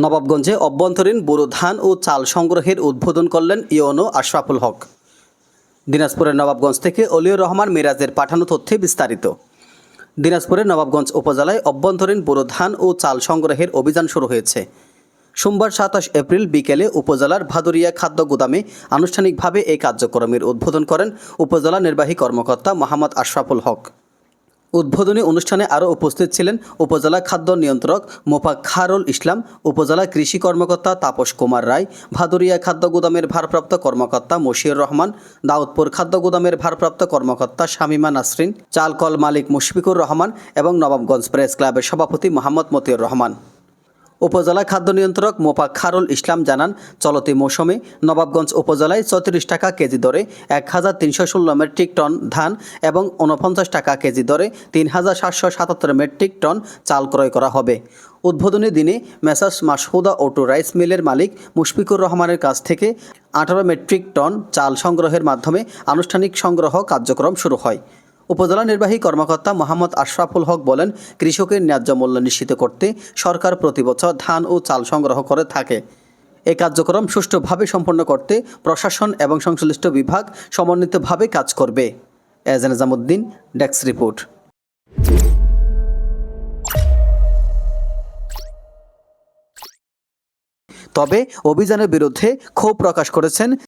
নবাবগঞ্জে অভ্যন্তরীণ বোরো ধান ও চাল সংগ্রহের উদ্বোধন করলেন ইওনো আশরাফুল হক। দিনাজপুরের নবাবগঞ্জ থেকে অলিউর রহমান মিরাজের পাঠানো তথ্যে বিস্তারিত। দিনাজপুরের নবাবগঞ্জ উপজেলায় অভ্যন্তরীণ বোরো ধান ও চাল সংগ্রহের অভিযান শুরু হয়েছে। সোমবার ২৭ এপ্রিল বিকেলে উপজেলার ভাদুরিয়া খাদ্য গুদামে আনুষ্ঠানিকভাবে এই কার্যক্রমের উদ্বোধন করেন উপজেলা নির্বাহী কর্মকর্তা মোহাম্মদ আশরাফুল হক। উদ্বোধনী অনুষ্ঠানে আরও উপস্থিত ছিলেন উপজেলা খাদ্য নিয়ন্ত্রক মোফাক্খারুল ইসলাম, উপজেলা কৃষি কর্মকর্তা তাপস কুমার রায়, ভাদুরিয়া খাদ্য গুদামের ভারপ্রাপ্ত কর্মকর্তা মশিউর রহমান, দাউদপুর খাদ্য গুদামের ভারপ্রাপ্ত কর্মকর্তা শামিমা নাসরিন, চালকল মালিক মুশফিকুর রহমান এবং নবাবগঞ্জ প্রেস ক্লাবের সভাপতি মোহাম্মদ মতিউর রহমান। উপজেলা খাদ্য নিয়ন্ত্রক মোফাক্খারুল ইসলাম জানান, চলতি মৌসুমে নবাবগঞ্জ উপজেলায় ৩৪ টাকা কেজি দরে ১,৩১৬ মেট্রিক টন ধান এবং ৪৯ টাকা কেজি দরে ৩,৭৭৭ মেট্রিক টন চাল ক্রয় করা হবে। উদ্বোধনী দিনে মেসার্স মাসহুদা অটো রাইস মিলের মালিক মুশফিকুর রহমানের কাছ থেকে ১৮ মেট্রিক টন চাল সংগ্রহের মাধ্যমে আনুষ্ঠানিক সংগ্রহ কার্যক্রম শুরু হয়। উপজেলা নির্বাহী কর্মকর্তা মোহাম্মদ আশরাফুল হক বলেন, কৃষকের ন্যায্য মূল্য নিশ্চিত করতে সরকার প্রতি বছর ধান ও চাল সংগ্রহ করে থাকে। এই কার্যক্রম সুষ্ঠুভাবে সম্পন্ন করতে প্রশাসন এবং সংশ্লিষ্ট বিভাগ সমন্বিতভাবে কাজ করবে। এজান নিজামুদ্দিন, ডেস্ক রিপোর্ট। তবে অভিযানের বিরুদ্ধে ক্ষোভ প্রকাশ করেছেন